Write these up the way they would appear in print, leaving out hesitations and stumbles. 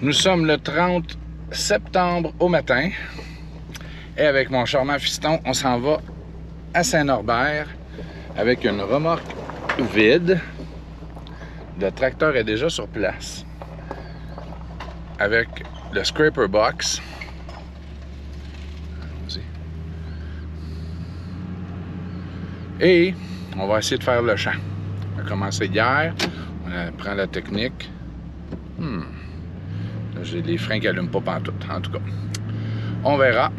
Nous sommes le 30 septembre au matin et avec mon charmant fiston, on s'en va à Saint-Norbert avec une remorque vide. Le tracteur est déjà sur place avec le scraper box. Allons-y. Et on va essayer de faire le champ. On a commencé hier, on prend la technique. J'ai les freins qui n'allument pas pantoute, en tout cas. On verra.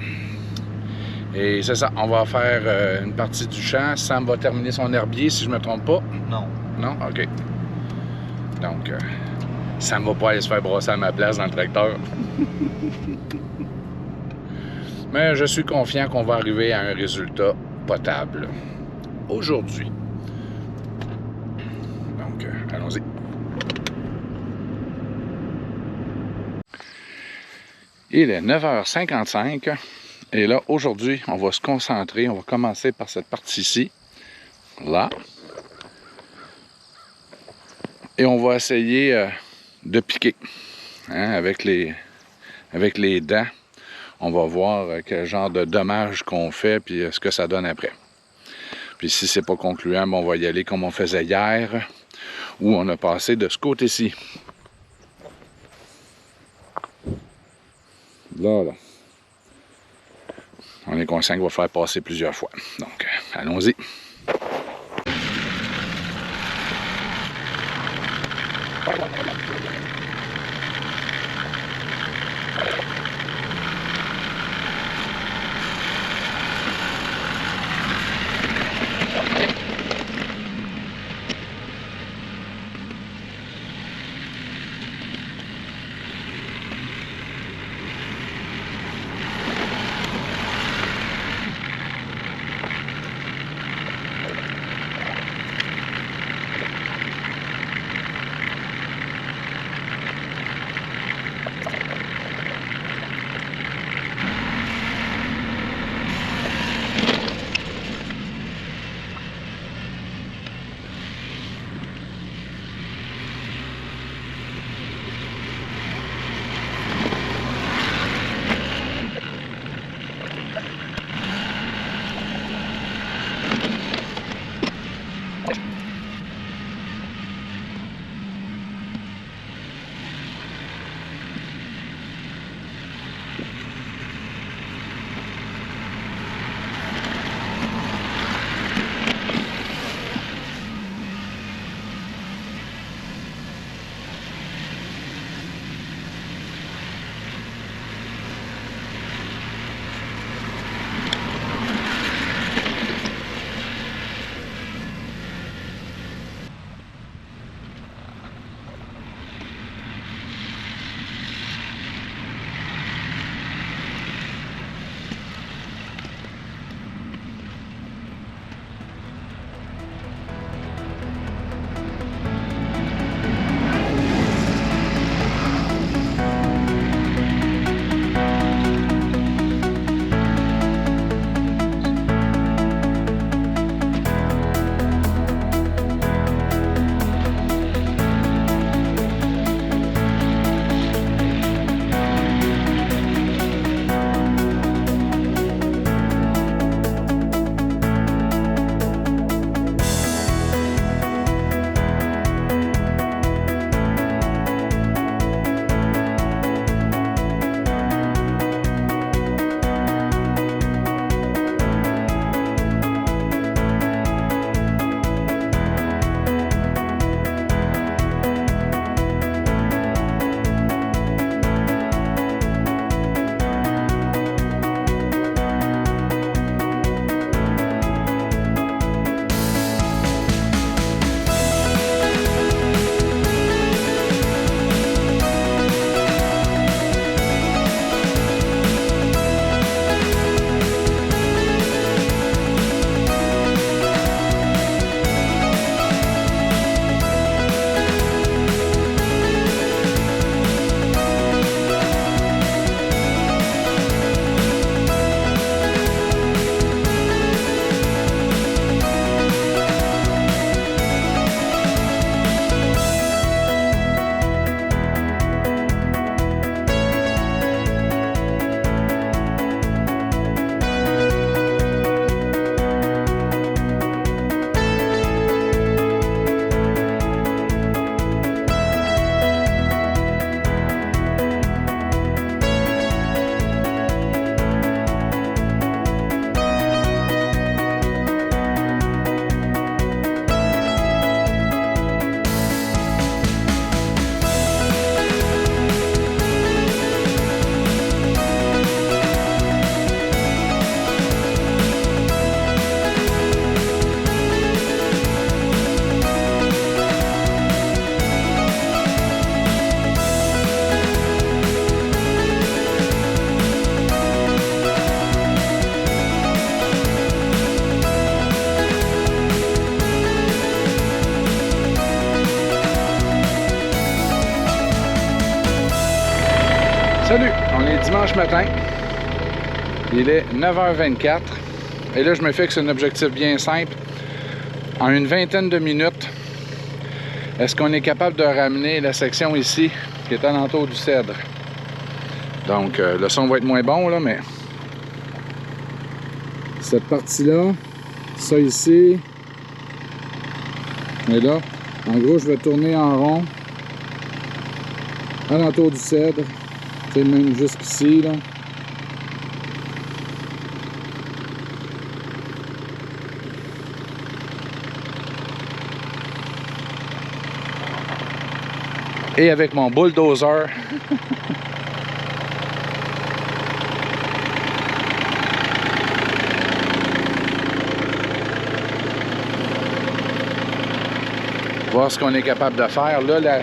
Et c'est ça, on va faire une partie du champ. Sam va terminer son herbier, si je ne me trompe pas. Non. Non? OK. Donc, Sam va pas aller se faire brosser à ma place dans le tracteur. Mais je suis confiant qu'on va arriver à un résultat potable aujourd'hui. Donc, allons-y. Il est 9h55 et là, aujourd'hui, on va se concentrer. On va commencer par cette partie-ci, là. Et on va essayer de piquer hein, avec les dents. On va voir quel genre de dommages qu'on fait puis ce que ça donne après. Puis si c'est pas concluant, ben on va y aller comme on faisait hier, où on a passé de ce côté-ci. Là. On est conscient qu'il va falloir passer plusieurs fois. Donc, allons-y. Salut, on est dimanche matin. Il est 9h24. Et là, je me fixe un objectif bien simple. En une vingtaine de minutes, est-ce qu'on est capable de ramener la section ici, qui est alentour du cèdre? Donc, le son va être moins bon, là, mais... Cette partie-là, ça ici... Et là, en gros, je vais tourner en rond, alentour du cèdre. Tu sais, même jusqu'ici, là. Et avec mon bulldozer. Voir ce qu'on est capable de faire. Là,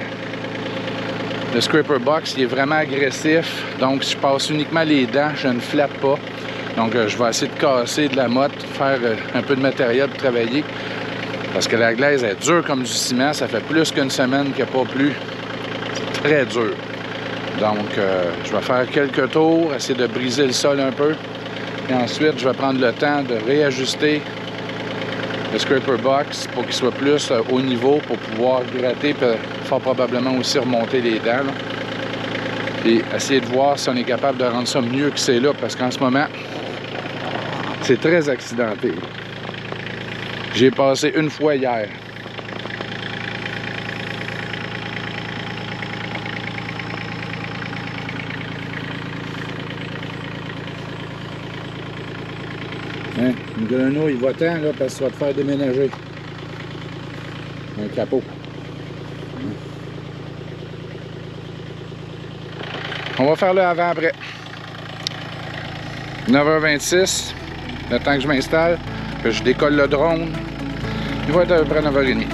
le scraper box, il est vraiment agressif. Donc, si je passe uniquement les dents, je ne flatte pas. Donc, je vais essayer de casser de la motte, faire un peu de matériel pour travailler. Parce que la glaise est dure comme du ciment. Ça fait plus qu'une semaine qu'il n'y a pas plu. C'est très dur. Donc, je vais faire quelques tours, essayer de briser le sol un peu. Et ensuite, je vais prendre le temps de réajuster le scraper box pour qu'il soit plus au niveau pour pouvoir gratter et fort probablement aussi remonter les dents. Là. Et essayer de voir si on est capable de rendre ça mieux que c'est là parce qu'en ce moment, c'est très accidenté. J'ai passé une fois hier. Hein? Une grenouille, va-t'en là parce que ça va te faire déménager. Un capot. On va faire le avant-après. 9h26, le temps que je m'installe, que je décolle le drone, il va être à peu près 9h30.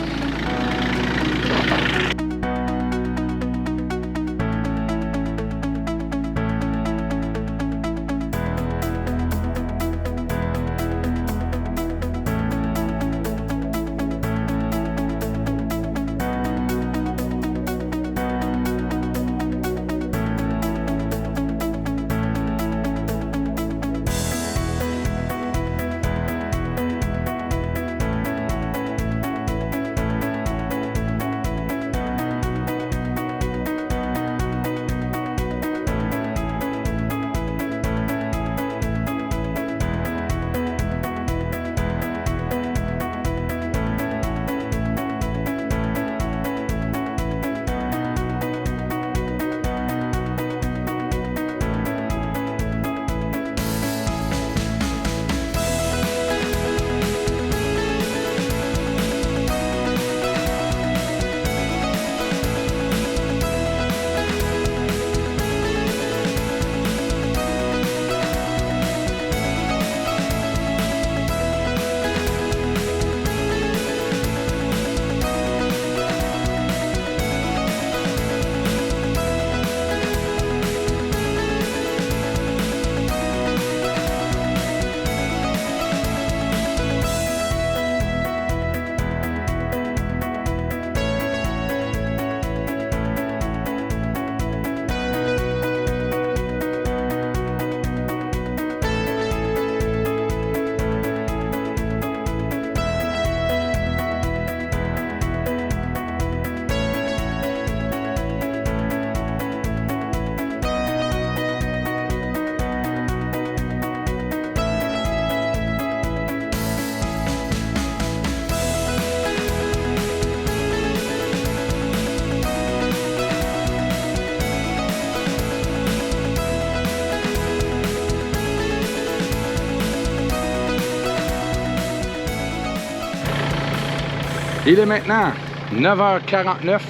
Il est maintenant 9h49.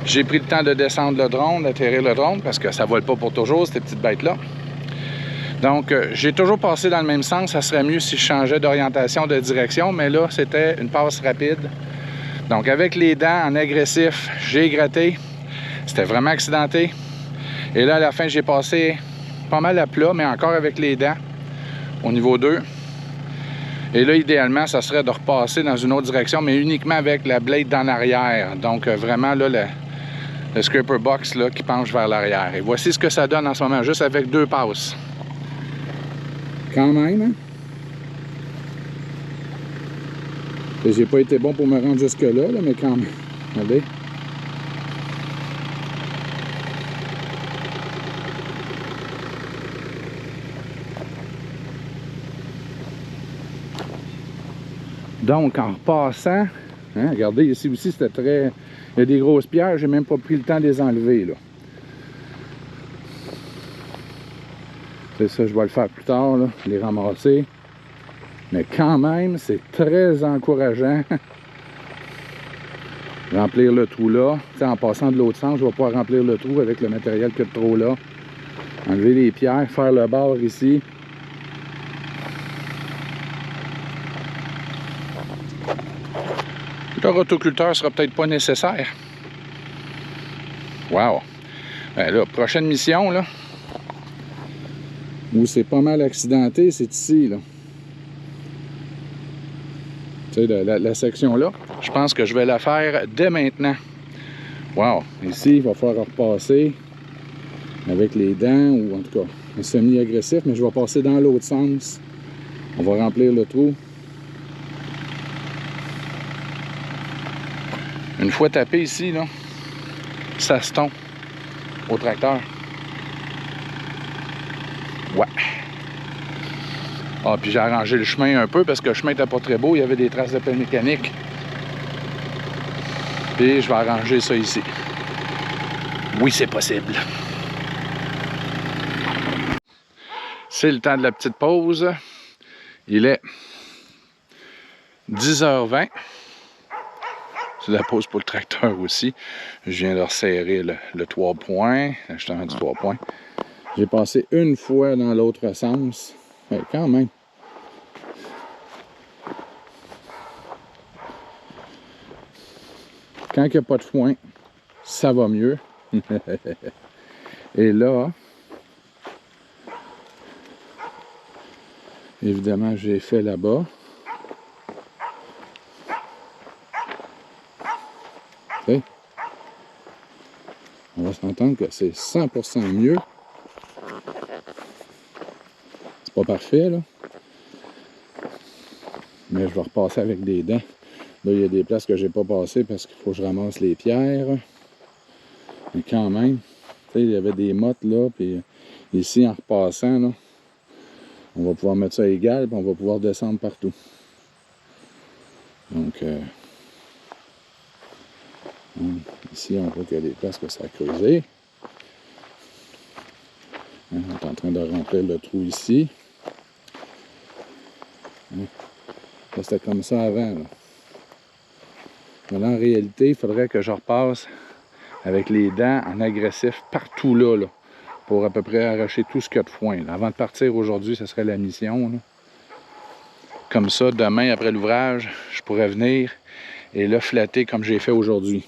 J'ai pris le temps de descendre le drone, d'atterrir le drone, parce que ça ne vole pas pour toujours, ces petites bêtes-là. Donc, j'ai toujours passé dans le même sens. Ça serait mieux si je changeais d'orientation, de direction, mais là, c'était une passe rapide. Donc, avec les dents en agressif, j'ai gratté. C'était vraiment accidenté. Et là, à la fin, j'ai passé pas mal à plat, mais encore avec les dents au niveau 2. Et là, idéalement, ça serait de repasser dans une autre direction, mais uniquement avec la blade d'en arrière. Donc, vraiment, là, le scraper box là, qui penche vers l'arrière. Et voici ce que ça donne en ce moment, juste avec 2 passes. Quand même, hein? J'ai pas été bon pour me rendre jusque-là, là, mais quand même. Regardez. Donc, en repassant, hein, regardez, ici aussi, c'était très... Il y a des grosses pierres, j'ai même pas pris le temps de les enlever, là. C'est ça, je vais le faire plus tard, là, les ramasser. Mais quand même, c'est très encourageant. Remplir le trou là. T'sais, en passant de l'autre sens, je vais pouvoir remplir le trou avec le matériel qu'il y a de trop là. Enlever les pierres, faire le bord ici. Le rotoculteur sera peut-être pas nécessaire. Wow! Ben là, prochaine mission, là, où c'est pas mal accidenté, c'est ici, là. Tu sais, la section là, je pense que je vais la faire dès maintenant. Wow! Ici, il va falloir repasser avec les dents, ou en tout cas, un semi-agressif, mais je vais passer dans l'autre sens. On va remplir le trou. Une fois tapé ici, là, ça se tombe au tracteur. Ouais. Ah, puis j'ai arrangé le chemin un peu parce que le chemin n'était pas très beau. Il y avait des traces de pelle mécanique. Puis je vais arranger ça ici. Oui, c'est possible. C'est le temps de la petite pause. Il est 10h20. C'est la pause pour le tracteur aussi. Je viens de resserrer le 3 points. L'ajustement du 3 points. J'ai passé une fois dans l'autre sens. Mais quand même. Quand il n'y a pas de foin, ça va mieux. Et là, évidemment, j'ai fait là-bas. Okay. On va s'entendre que c'est 100% mieux. C'est pas parfait, là. Mais je vais repasser avec des dents. Là, il y a des places que j'ai pas passées parce qu'il faut que je ramasse les pierres. Mais quand même, tu sais, il y avait des mottes là, puis ici, en repassant, là, on va pouvoir mettre ça égal, puis on va pouvoir descendre partout. Donc, ici, on voit qu'il y a des places que ça a creusé. On est en train de remplir le trou ici. C'était comme ça avant, là. Mais là, en réalité, il faudrait que je repasse avec les dents en agressif partout là, pour à peu près arracher tout ce qu'il y a de foin. Là. Avant de partir aujourd'hui, ce serait la mission. Là. Comme ça, demain, après l'ouvrage, je pourrais venir et le flatter comme j'ai fait aujourd'hui.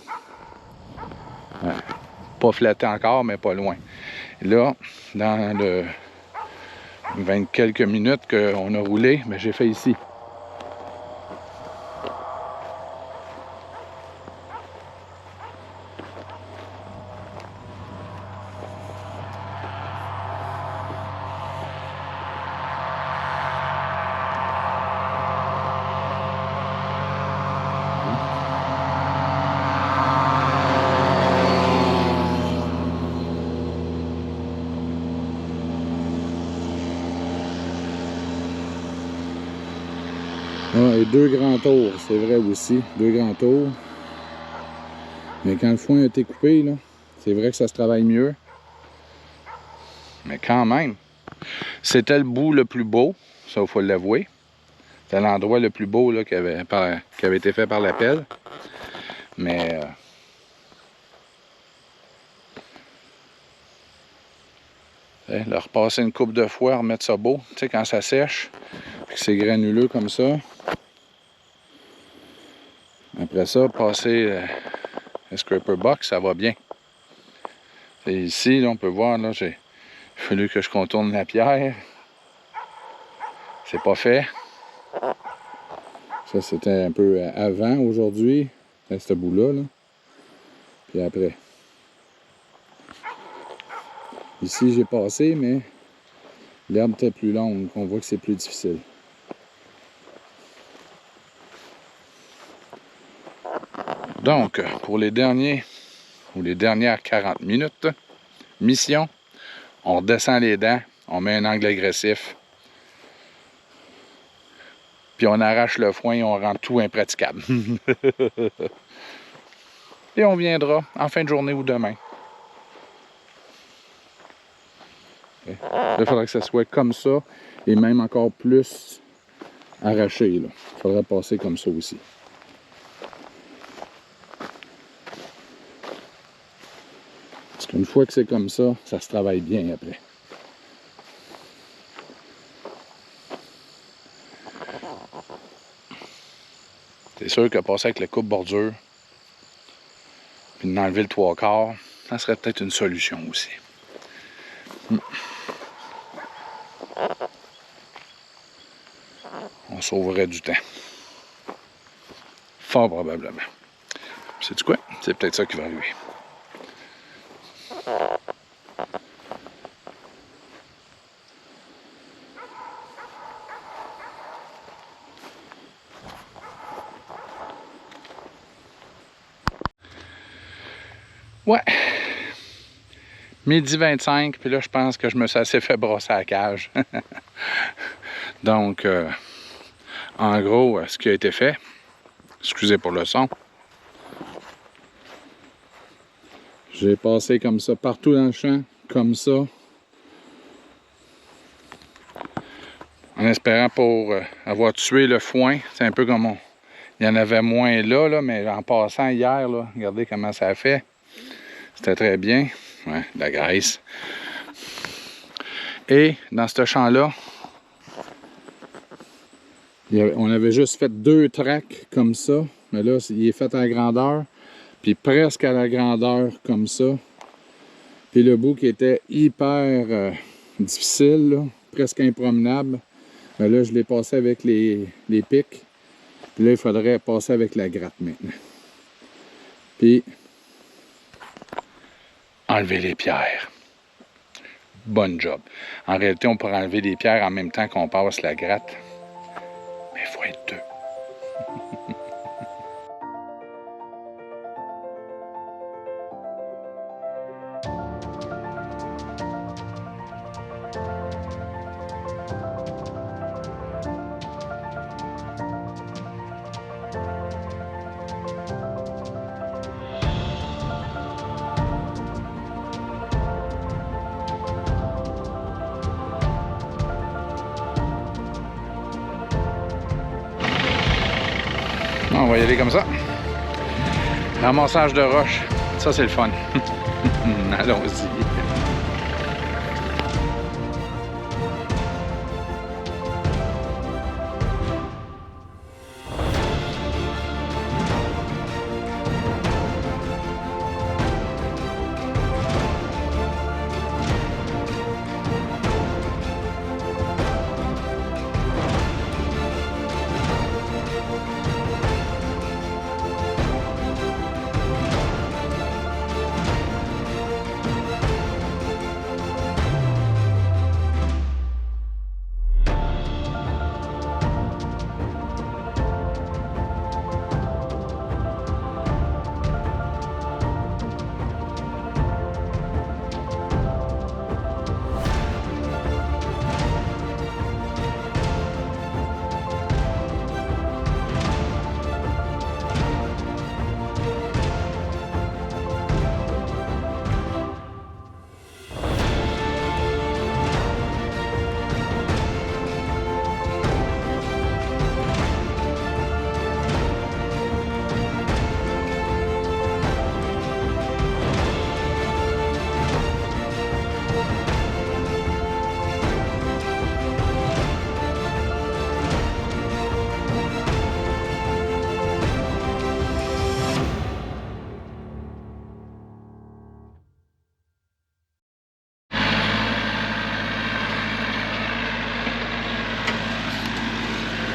Ouais. Pas flatter encore, mais pas loin. Là, dans le 20 quelques minutes qu'on a roulé, mais j'ai fait ici. Ah, et 2 grands tours, c'est vrai aussi, 2 grands tours. Mais quand le foin a été coupé, là, c'est vrai que ça se travaille mieux. Mais quand même, c'était le bout le plus beau, ça il faut l'avouer. C'était l'endroit le plus beau là, qui avait été fait par la pelle. Mais le repasser une coupe de fois, remettre ça beau, tu sais, quand ça sèche, puis que c'est granuleux comme ça. Après ça, passer le scraper box, ça va bien. Et ici, là, on peut voir, là, il a fallu que je contourne la pierre. C'est pas fait. Ça, c'était un peu avant aujourd'hui, à ce bout-là. Là. Puis après. Ici, j'ai passé, mais l'herbe était plus longue. On voit que c'est plus difficile. Donc, pour les dernières 40 minutes, mission, on redescend les dents, on met un angle agressif, puis on arrache le foin et on rend tout impraticable. Et on viendra en fin de journée ou demain. Là, il faudrait que ça soit comme ça et même encore plus arraché. Il faudrait passer comme ça aussi. Parce qu'une fois que c'est comme ça, ça se travaille bien après. C'est sûr que passer avec la coupe bordure puis d'enlever le 3/4, ça serait peut-être une solution aussi. On sauverait du temps. Fort probablement. Sais-tu quoi? C'est peut-être ça qui va arriver. Ouais. 12h25, puis là, je pense que je me suis assez fait brosser à la cage. Donc, en gros, ce qui a été fait, excusez pour le son, j'ai passé comme ça partout dans le champ, comme ça, en espérant pour avoir tué le foin. C'est un peu comme il y en avait moins là, mais en passant hier, là, regardez comment ça a fait. C'était très bien. Ouais, de la graisse. Et dans ce champ-là, on avait juste fait 2 tracks comme ça. Mais là, il est fait à la grandeur. Puis presque à la grandeur comme ça. Puis le bout qui était hyper difficile, là, presque impromenable. Mais là, je l'ai passé avec les pics. Puis là, il faudrait passer avec la gratte maintenant. Puis enlever les pierres. Bonne job. En réalité, on pourrait enlever les pierres en même temps qu'on passe la gratte. Mais il faut être 2. On va y aller comme ça. Ramassage de roches, ça c'est le fun. Allons-y.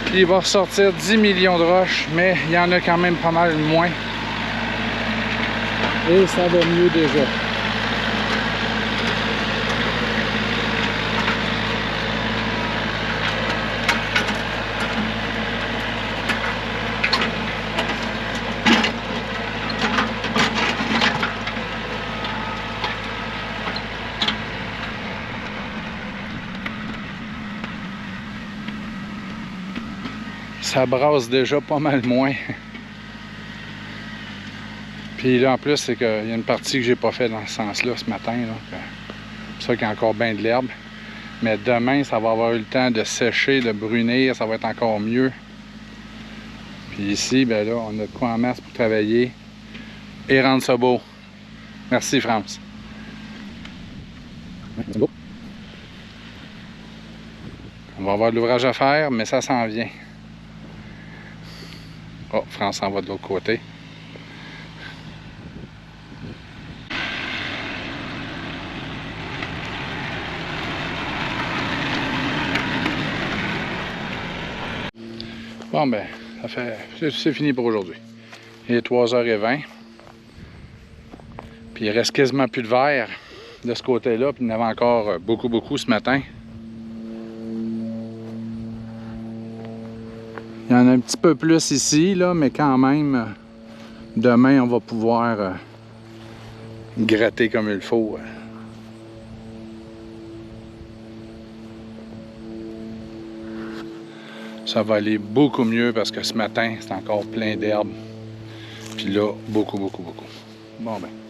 Puis il va ressortir 10 millions de roches, mais il y en a quand même pas mal moins. Et ça va mieux déjà. Ça brasse déjà pas mal moins. Puis là, en plus, c'est qu'il y a une partie que j'ai pas fait dans ce sens-là ce matin. C'est pour ça qu'il y a encore bien de l'herbe. Mais demain, ça va avoir eu le temps de sécher, de brunir, ça va être encore mieux. Puis ici, ben là, on a de quoi en masse pour travailler et rendre ça beau. Merci, France. On va avoir de l'ouvrage à faire, mais ça s'en vient. Oh, France s'en va de l'autre côté. Bon, ben, c'est fini pour aujourd'hui. Il est 3h20. Puis il reste quasiment plus de verre de ce côté-là. Puis il y en avait encore beaucoup ce matin. Il y en a un petit peu plus ici, là, mais quand même, demain, on va pouvoir gratter comme il faut. Ça va aller beaucoup mieux parce que ce matin, c'est encore plein d'herbe. Puis là, beaucoup. Bon ben.